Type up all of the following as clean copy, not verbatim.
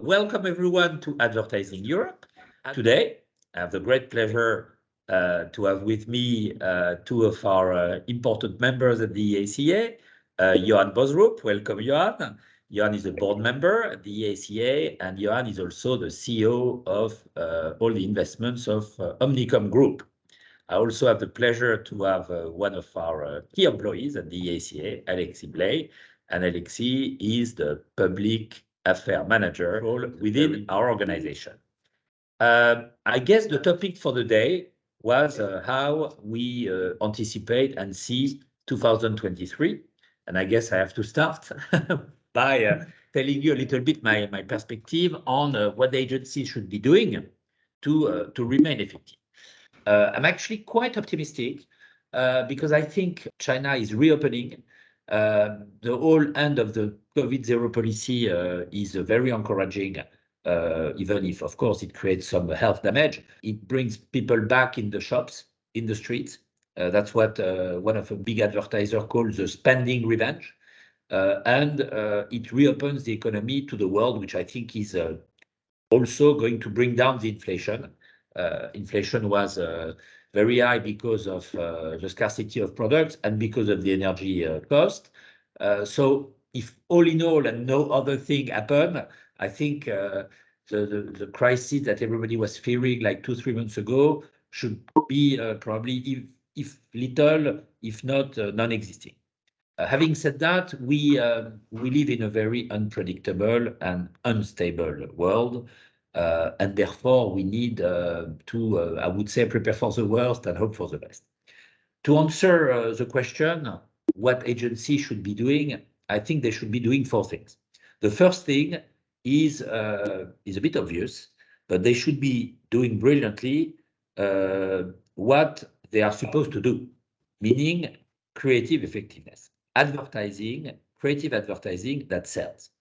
welcome everyone to Advertising Europe. Today, I have the great pleasure to have with me two of our important members at the EACA, Johan Boserup. Welcome, Johan. Johan is a board member at the EACA, and Johan is also the CEO of all the investments of Omnicom Group. I also have the pleasure to have one of our key employees at the EACA, Alexis Bley, and Alexis is the public affairs manager within our organization. I guess the topic for the day was how we anticipate and see 2023. And I guess I have to start by telling you a little bit my perspective on what the agency should be doing to remain effective. I'm actually quite optimistic because I think China is reopening. The whole end of the COVID zero policy is very encouraging, even if, of course, it creates some health damage. It brings people back in the shops, in the streets. That's what one of the big advertisers calls the spending revenge. And it reopens the economy to the world, which I think is also going to bring down the inflation. Inflation was very high because of the scarcity of products and because of the energy cost. So if all in all and no other thing happened, I think the crisis that everybody was fearing like 2-3 months ago should be probably, if little, if not non-existing. Having said that, we live in a very unpredictable and unstable world. And therefore, we need to, I would say, prepare for the worst and hope for the best. To answer the question, what agency should be doing, I think they should be doing 4 things. The first thing is a bit obvious, but they should be doing brilliantly what they are supposed to do, meaning creative effectiveness, advertising, creative advertising that sells.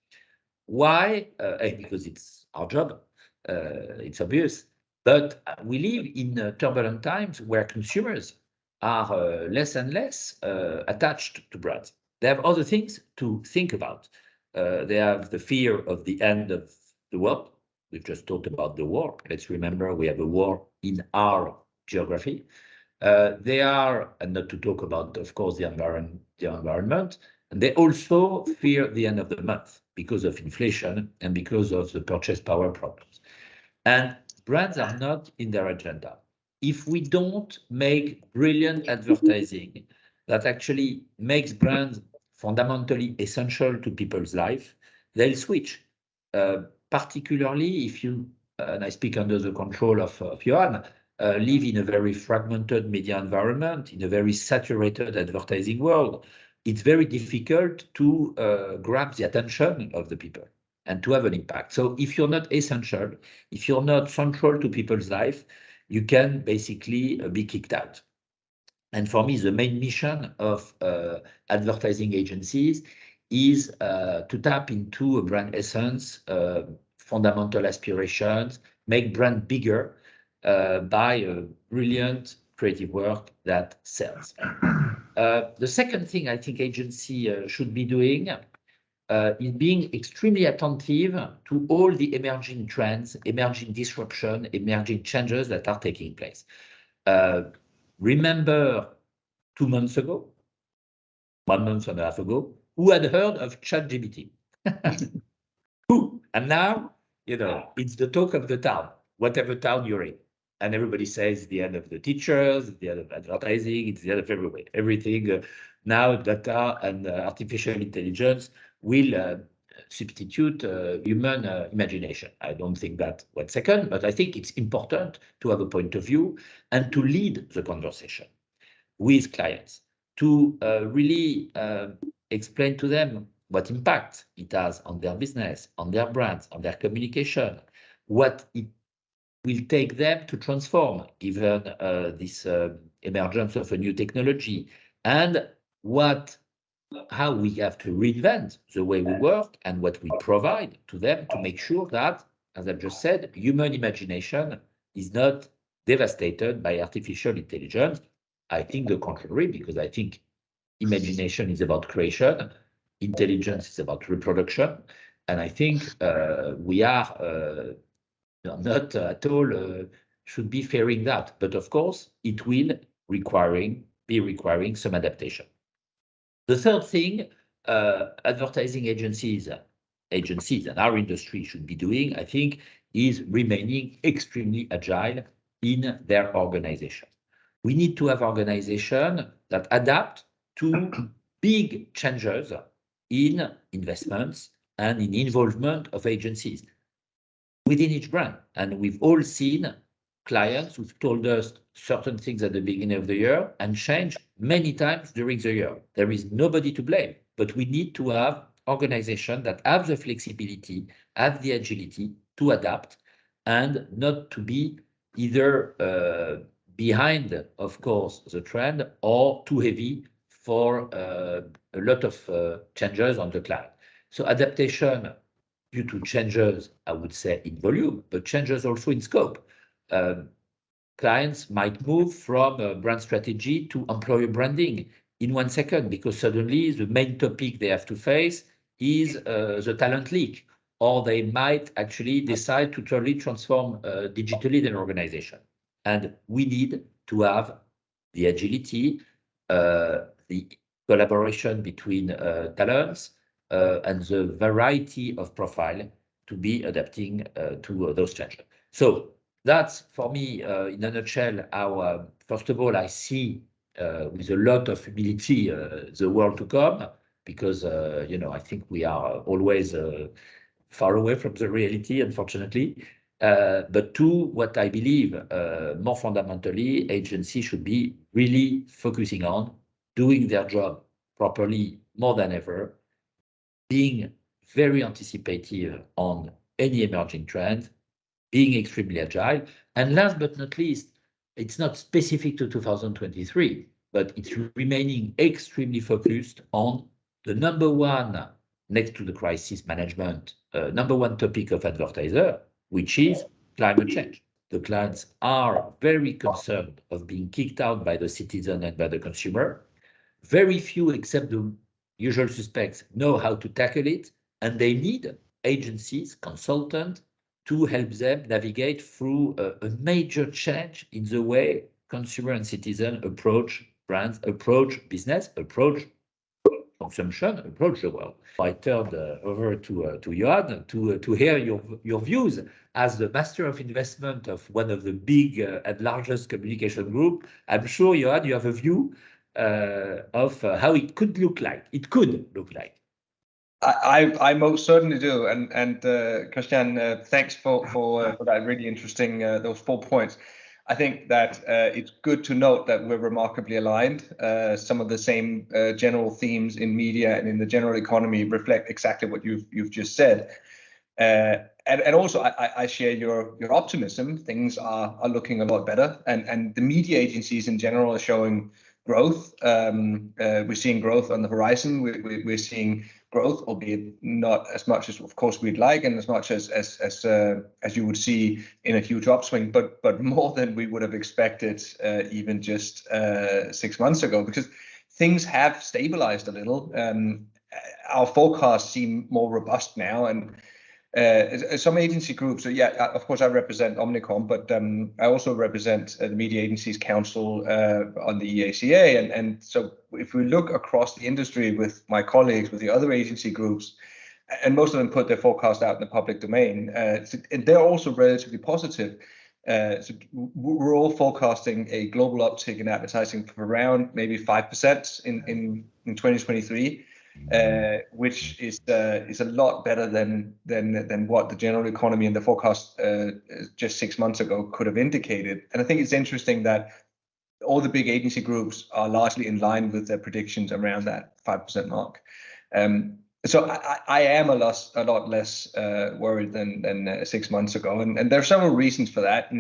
Why? Because it's our job. It's obvious, but we live in turbulent times where consumers are less and less attached to brands. They have other things to think about. They have the fear of the end of the world. We've just talked about the war. Let's remember we have a war in our geography. They are, and not to talk about, of course, the environment, and they also fear the end of the month because of inflation and because of the purchase power problems. And brands are not in their agenda. If we don't make brilliant advertising that actually makes brands fundamentally essential to people's life, they'll switch. Particularly if you, and I speak under the control of Johan, live in a very fragmented media environment, in a very saturated advertising world, it's very difficult to grab the attention of the people and to have an impact. So if you're not essential, if you're not central to people's life, you can basically be kicked out. And for me, the main mission of advertising agencies is to tap into a brand essence, fundamental aspirations, make brand bigger by brilliant creative work that sells. The second thing I think agency should be doing is being extremely attentive to all the emerging trends, emerging disruption, emerging changes that are taking place. Remember 2 months ago, 1 month and a half ago, who had heard of ChatGPT? Who? And now, you know, it's the talk of the town, whatever town you're in. And everybody says the end of the teachers, the end of advertising, it's the end of everywhere. Everything now data and artificial intelligence will substitute human imagination. I don't think that 1 second, but I think it's important to have a point of view and to lead the conversation with clients, to really explain to them what impact it has on their business, on their brands, on their communication, what it will take them to transform given this emergence of a new technology, and how we have to reinvent the way we work and what we provide to them to make sure that, as I've just said, human imagination is not devastated by artificial intelligence. I think the contrary, because I think imagination is about creation, intelligence is about reproduction, And I think we are not at all should be fearing that. But of course, it will be requiring some adaptation. The third thing advertising agencies and our industry should be doing, I think, is remaining extremely agile in their organization. We need to have organizations that adapt to big changes in investments and in involvement of agencies within each brand. And we've all seen clients who've told us certain things at the beginning of the year and changed many times during the year. There is nobody to blame, but we need to have organizations that have the flexibility, have the agility to adapt and not to be either behind, of course, the trend or too heavy for a lot of changes on the cloud. So adaptation due to changes, I would say, in volume, but changes also in scope. Clients might move from brand strategy to employer branding in 1 second because suddenly the main topic they have to face is the talent leak, or they might actually decide to totally transform digitally their organization. And we need to have the agility, the collaboration between talents, and the variety of profile to be adapting to those changes. So that's for me, in a nutshell, how, first of all, I see with a lot of humility the world to come, because, I think we are always far away from the reality, unfortunately. But two, what I believe more fundamentally, agencies should be really focusing on doing their job properly more than ever, being very anticipative on any emerging trend, being extremely agile. And last but not least, it's not specific to 2023, but it's remaining extremely focused on the number one, next to the crisis management, number one topic of advertiser, which is climate change. The clients are very concerned of being kicked out by the citizen and by the consumer. Very few, except the usual suspects, know how to tackle it, and they need agencies, consultants, to help them navigate through a major change in the way consumer and citizen approach brands, approach business, approach consumption, approach the world. I turned over to Johan to hear your views as the master of investment of one of the big and largest communication group. I'm sure, Johan, you have a view of how it could look like. It could look like. I most certainly do, and Christian, thanks for that really interesting those 4 points. I think that it's good to note that we're remarkably aligned. Some of the same general themes in media and in the general economy reflect exactly what you've just said. And also, I share your optimism. Things are looking a lot better, and the media agencies in general are showing growth. We're seeing growth on the horizon. We're seeing growth, albeit not as much as, of course, we'd like, and as much as you would see in a huge upswing, but more than we would have expected even just 6 months ago, because things have stabilized a little. Our forecasts seem more robust now, and some agency groups. So yeah, of course, I represent Omnicom, but I also represent the Media Agencies Council on the EACA, and so if we look across the industry with my colleagues, with the other agency groups, and most of them put their forecast out in the public domain, and they're also relatively positive. So we're all forecasting a global uptick in advertising for around maybe 5% in 2023. Which is a lot better than what the general economy and the forecast just 6 months ago could have indicated. And I think it's interesting that all the big agency groups are largely in line with their predictions around that 5% mark. So I am a lot less worried than 6 months ago, and there are several reasons for that.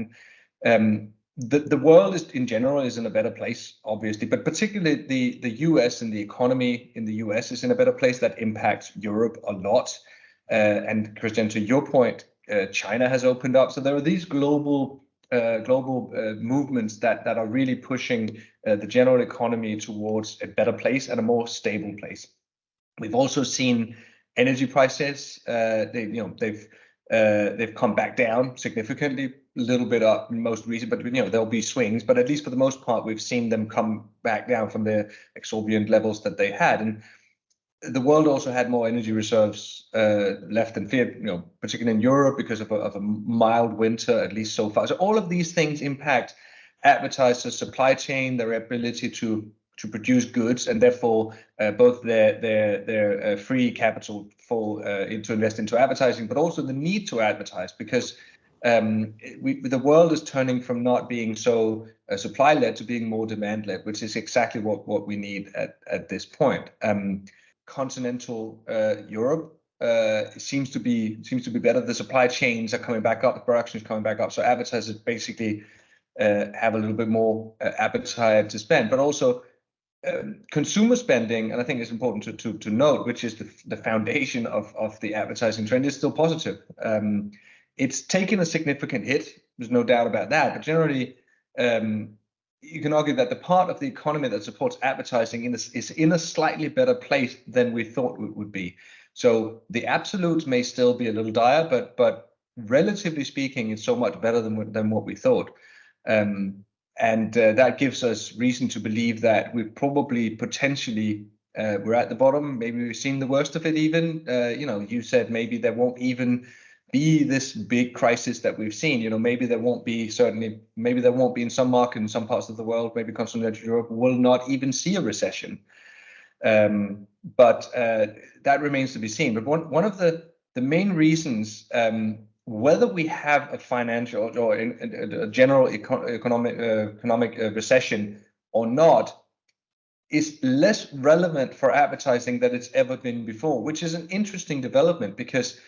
And the world in general is in a better place, obviously, but particularly the US and the economy in the US is in a better place. That impacts Europe a lot. And Christian, to your point, China has opened up. So there are these global movements that are really pushing the general economy towards a better place and a more stable place. We've also seen energy prices. They've come back down significantly, a little bit up in most recent, but there'll be swings. But at least for the most part, we've seen them come back down from the exorbitant levels that they had. And the world also had more energy reserves left than feared, particularly in Europe because of a mild winter, at least so far. So all of these things impact advertisers' supply chain, their ability to produce goods, and therefore both their free capital to invest into advertising, but also the need to advertise, because the world is turning from not being so supply-led to being more demand-led, which is exactly what we need at this point. Continental Europe seems to be better. The supply chains are coming back up, the production is coming back up, so advertisers basically have a little bit more appetite to spend, but also consumer spending, and I think it's important to note, which is the foundation of the advertising trend, is still positive. It's taken a significant hit, there's no doubt about that, but generally you can argue that the part of the economy that supports advertising is in a slightly better place than we thought it would be. So the absolutes may still be a little dire, but relatively speaking, it's so much better than what we thought. And that gives us reason to believe that we're probably potentially we're at the bottom. Maybe we've seen the worst of it even. You said maybe there won't even be this big crisis that we've seen. Maybe there won't be, maybe there won't be in some markets, in some parts of the world, maybe continental Europe will not even see a recession. But that remains to be seen. But one of the main reasons whether we have a financial or a general economic recession or not is less relevant for advertising than it's ever been before, which is an interesting development, because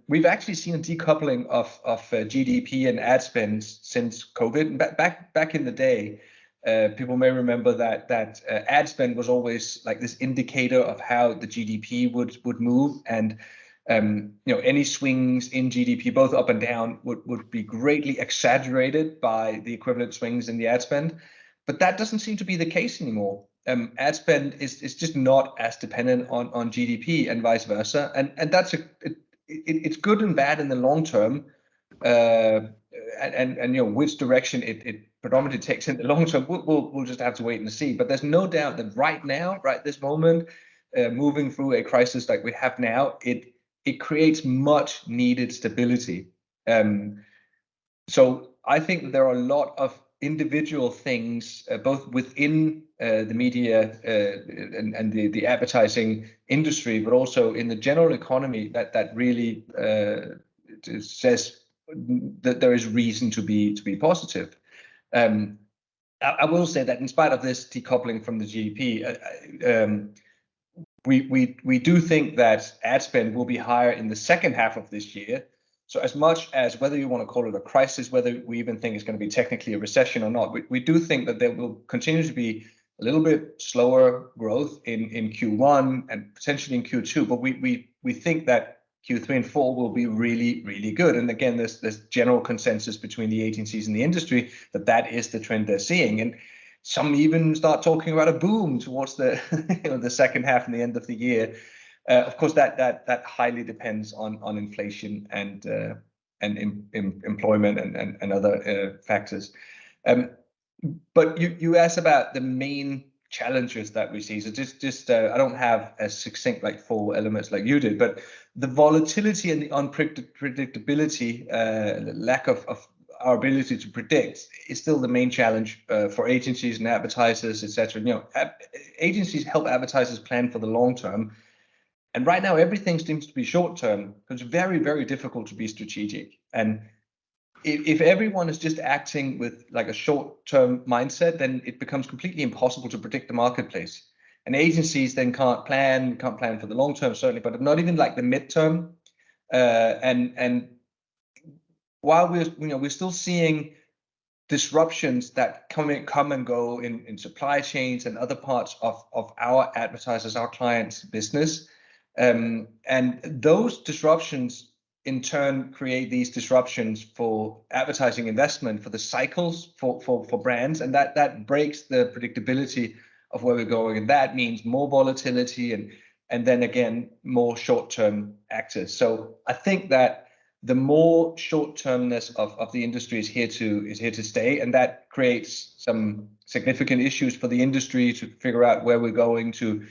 we've actually seen a decoupling of GDP and ad spend since COVID. Back in the day, people may remember that ad spend was always like this indicator of how the GDP would move, and any swings in GDP, both up and down, would be greatly exaggerated by the equivalent swings in the ad spend. But that doesn't seem to be the case anymore. Ad spend is just not as dependent on GDP and vice versa, and that's it's good and bad in the long term, and which direction it predominantly takes in the long term, we'll just have to wait and see. But there's no doubt that right now, right this moment, moving through a crisis like we have now, it creates much needed stability. So I think that there are a lot of individual things, both within the media and the advertising industry, but also in the general economy, that really says that there is reason to be positive. I will say that in spite of this decoupling from the GDP, we do think that ad spend will be higher in the second half of this year. So as much as whether you want to call it a crisis, whether we even think it's going to be technically a recession or not, we do think that there will continue to be a little bit slower growth in Q1 and potentially in Q2. But we think that Q3 and 4 will be really, really good. And again, there's general consensus between the agencies and the industry that is the trend they're seeing. And some even start talking about a boom towards the the second half and the end of the year. Of course, that highly depends on inflation and employment and other factors. But you asked about the main challenges that we see. So just I don't have as succinct like 4 elements like you did, but the volatility and the unpredictability, the lack of our ability to predict is still the main challenge for agencies and advertisers, etc. Agencies help advertisers plan for the long term, and right now everything seems to be short term. It's very, very difficult to be strategic. And if everyone is just acting with like a short term mindset, then it becomes completely impossible to predict the marketplace. And agencies then can't plan for the long term, certainly, but not even like the midterm. And while we're still seeing disruptions that come and go in supply chains and other parts of our advertisers, our clients' business, and those disruptions in turn create these disruptions for advertising investment, for the cycles for brands, and that breaks the predictability of where we're going, and that means more volatility and then again, more short-term actors. So I think that the more short-termness of the industry is here to stay, and that creates some significant issues for the industry to figure out where we're going to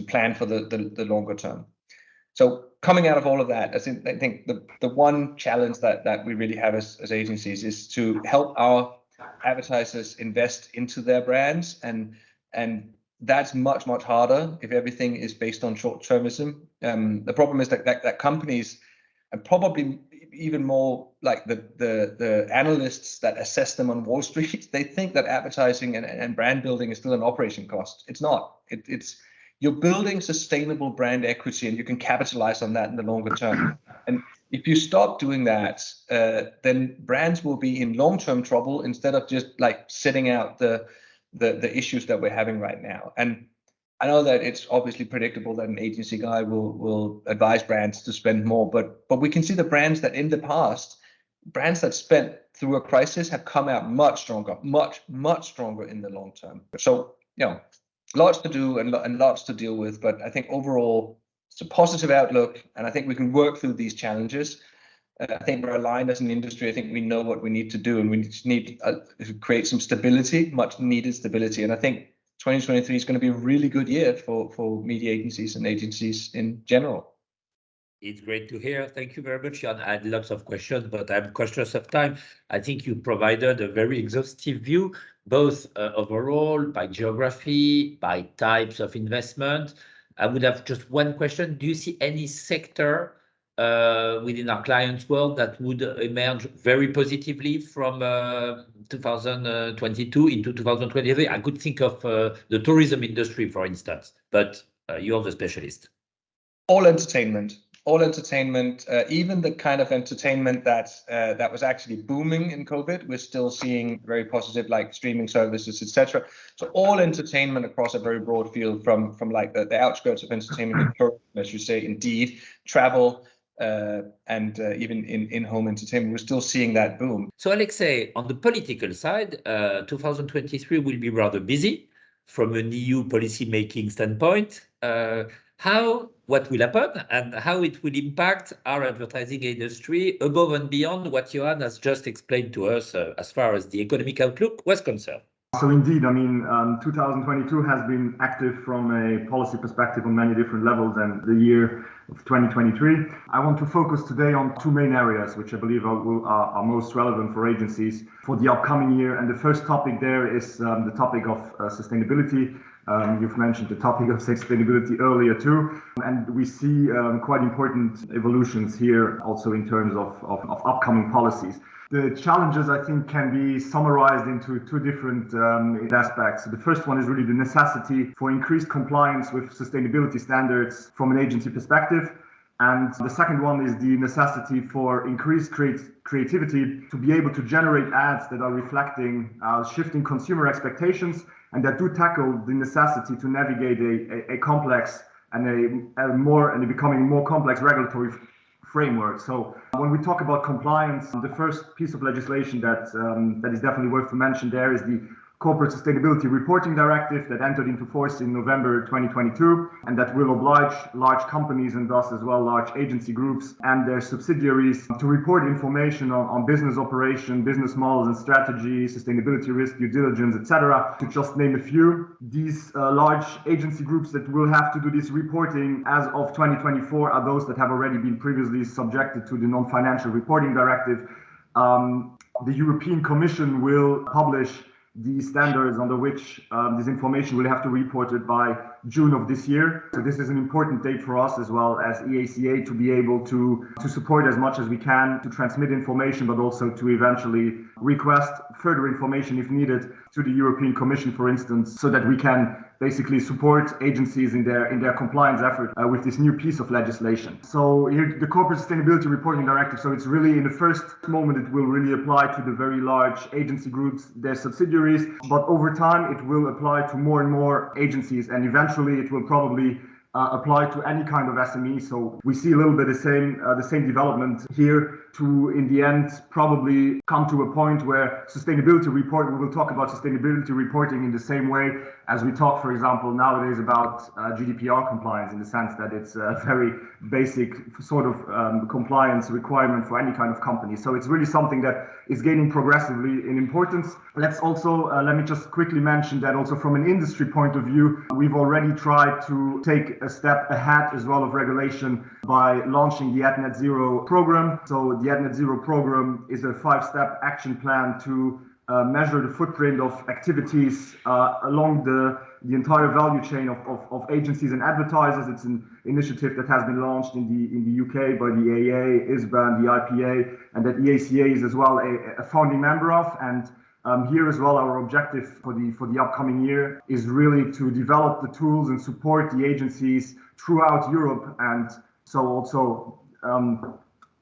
plan for the longer term. So coming out of all of that, I think the one challenge that we really have as agencies is to help our advertisers invest into their brands, and that's much harder if everything is based on short-termism. The problem is that companies, and probably even more like the analysts that assess them on Wall Street, they think that advertising and brand building is still an operation cost. It's not. It's you're building sustainable brand equity, and you can capitalize on that in the longer term. And if you stop doing that, then brands will be in long-term trouble instead of just like sitting out the issues that we're having right now. And I know that it's obviously predictable that an agency guy will advise brands to spend more, but we can see the brands that in the past, brands that spent through a crisis have come out much stronger, much stronger in the long term. So, lots to do and lots to deal with, but I think overall it's a positive outlook, and I think we can work through these challenges. I think we're aligned as an industry. I think we know what we need to do, and we just need to create some stability, much needed stability. And I think 2023 is going to be a really good year for media agencies and agencies in general. It's great to hear. Thank you very much, Johan. I had lots of questions, but I'm conscious of time. I think you provided a very exhaustive view, both overall, by geography, by types of investment. I would have just one question. Do you see any sector within our clients' world that would emerge very positively from 2022 into 2023? I could think of the tourism industry, for instance, but you're the specialist. All entertainment, even the kind of entertainment that was actually booming in COVID, we're still seeing very positive, like streaming services, etc. So all entertainment across a very broad field, from like the outskirts of entertainment, as you say, indeed, travel, and even in-home entertainment, we're still seeing that boom. So Alexis, on the political side, 2023 will be rather busy from an EU policy-making standpoint. What will happen and how it will impact our advertising industry above and beyond what Johan has just explained to us as far as the economic outlook was concerned? So indeed, 2022 has been active from a policy perspective on many different levels, and the year of 2023. I want to focus today on two main areas, which I believe are most relevant for agencies for the upcoming year. And the first topic there is the topic of sustainability. You've mentioned the topic of sustainability earlier too, and we see quite important evolutions here also in terms of upcoming policies. The challenges, I think, can be summarized into two different aspects. The first one is really the necessity for increased compliance with sustainability standards from an agency perspective. And the second one is the necessity for increased creativity to be able to generate ads that are reflecting shifting consumer expectations and that do tackle the necessity to navigate a complex and a becoming more complex regulatory framework. So when we talk about compliance, the first piece of legislation that is definitely worth to mention there is the Corporate Sustainability Reporting Directive that entered into force in November 2022, and that will oblige large companies and thus as well large agency groups and their subsidiaries to report information on business operation, business models and strategy, sustainability risk, due diligence, etc., to just name a few. These large agency groups that will have to do this reporting as of 2024 are those that have already been previously subjected to the Non-Financial Reporting Directive. The European Commission will publish the standards under which this information will have to be reported by June of this year. So this is an important date for us as well as EACA to be able to support as much as we can to transmit information, but also to eventually request further information if needed to the European Commission, for instance, so that we can basically support agencies in their compliance effort with this new piece of legislation. So here, the Corporate Sustainability Reporting Directive, so it's really in the first moment, it will really apply to the very large agency groups, their subsidiaries, but over time it will apply to more and more agencies, and eventually it will probably apply to any kind of SME. So we see a little bit the same development here to, in the end, probably come to a point where we will talk about sustainability reporting in the same way as we talk, for example, nowadays about GDPR compliance, in the sense that it's a very basic sort of compliance requirement for any kind of company. So it's really something that is gaining progressively in importance. Let's also, let me just quickly mention that also from an industry point of view, we've already tried to take a step ahead as well of regulation by launching the Net Zero program. So the Net Zero program is a 5-step action plan to measure the footprint of activities along the entire value chain of agencies and advertisers. It's an initiative that has been launched in the UK by the EAA, ISBA, the IPA, and that EACA is as well a founding member of. And here as well, our objective for the upcoming year is really to develop the tools and support the agencies throughout Europe, and so also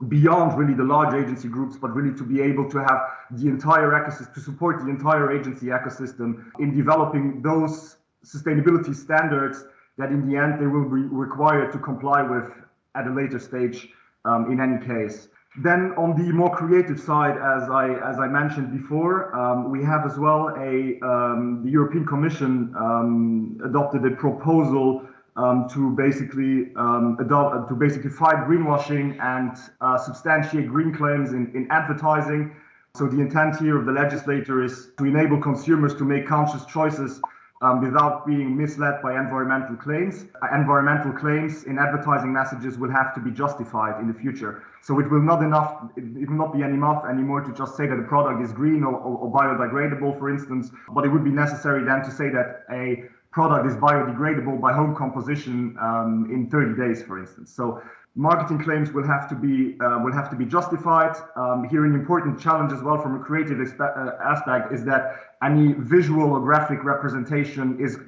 beyond really the large agency groups, but really to be able to have the entire ecosystem, to support the entire agency ecosystem in developing those sustainability standards that in the end they will be required to comply with at a later stage in any case. Then on the more creative side, as I mentioned before, we have as well the European Commission adopted a proposal to basically fight greenwashing and substantiate green claims in advertising. So the intent here of the legislator is to enable consumers to make conscious choices without being misled by environmental claims. Environmental claims in advertising messages will have to be justified in the future. So it will not be enough anymore to just say that a product is green or biodegradable, for instance, but it would be necessary then to say that a product is biodegradable by home composition in 30 days, for instance. So marketing claims will have to be justified. Here, an important challenge as well from a creative aspect is that any visual or graphic representation is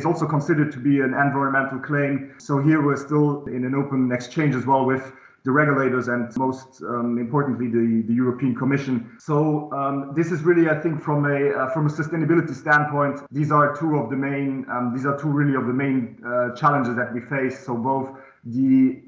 also considered to be an environmental claim. So here we're still in an open exchange as well with the regulators and most importantly the European Commission. So this is really, I think, from a sustainability standpoint, these are two of the main challenges that we face. So both the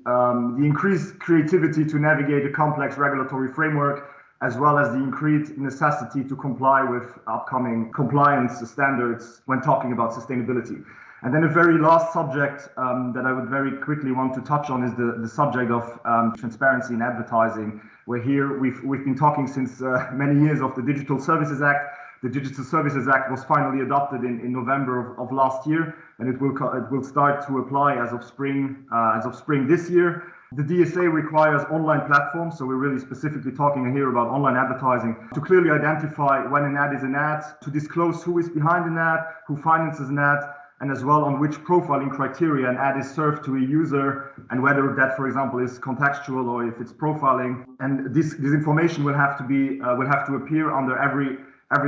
increased creativity to navigate a complex regulatory framework, as well as the increased necessity to comply with upcoming compliance standards when talking about sustainability. And then a very last subject that I would very quickly want to touch on is the subject of transparency in advertising, where here we've been talking since many years of the Digital Services Act. The Digital Services Act was finally adopted in November of last year, and it will start to apply as of spring this year. The DSA requires online platforms, so we're really specifically talking here about online advertising, to clearly identify when an ad is an ad, to disclose who is behind an ad, who finances an ad, and as well on which profiling criteria an ad is served to a user, and whether that, for example, is contextual or if it's profiling. And this information will have to appear under every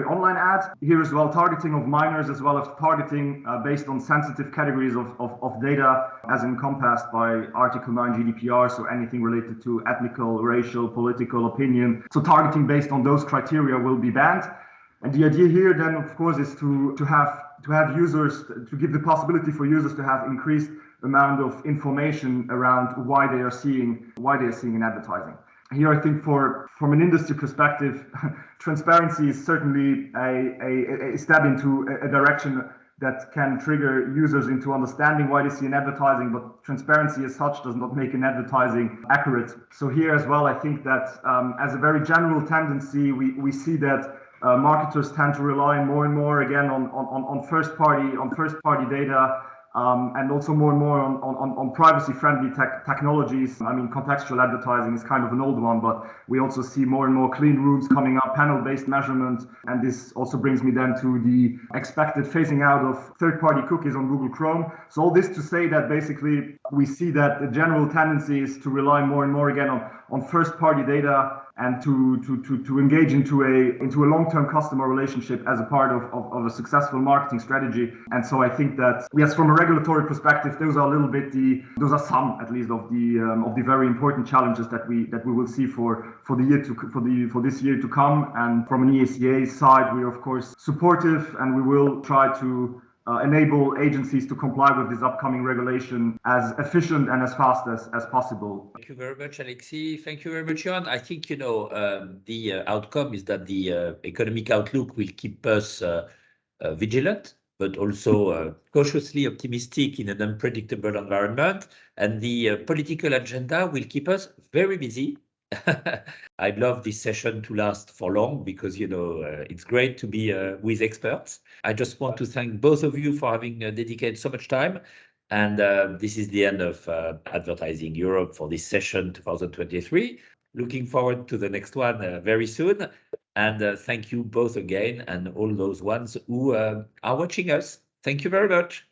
online ad. Here as well, targeting of minors as well as targeting based on sensitive categories of data as encompassed by Article 9 GDPR, so anything related to ethnical, racial, political opinion. So targeting based on those criteria will be banned. And the idea here then, of course, is to have users, to give the possibility for users to have increased amount of information around why they are seeing in advertising. Here, I think from an industry perspective, transparency is certainly a step into a direction that can trigger users into understanding why they see in advertising, but transparency as such does not make an advertising accurate. So here as well, I think that as a very general tendency, we see that marketers tend to rely more and more again on first party data, and also more and more on privacy-friendly technologies. I mean, contextual advertising is kind of an old one, but we also see more and more clean rooms coming up, panel-based measurement, and this also brings me then to the expected phasing out of third-party cookies on Google Chrome. So all this to say that basically we see that the general tendency is to rely more and more again on first-party data and to engage into a long-term customer relationship as a part of a successful marketing strategy. And so I think that, yes, from a regulatory perspective, those are some at least of the very important challenges that we will see for this year to come. And from an EACA side, we are of course supportive, and we will try to enable agencies to comply with this upcoming regulation as efficient and as fast as possible. Thank you very much, Alexis. Thank you very much, Johan. I think, the outcome is that the economic outlook will keep us vigilant but also cautiously optimistic in an unpredictable environment. And the political agenda will keep us very busy. I'd love this session to last for long because, it's great to be with experts. I just want to thank both of you for having dedicated so much time. And this is the end of Advertising Europe for this session 2023. Looking forward to the next one very soon. And thank you both again and all those ones who are watching us. Thank you very much.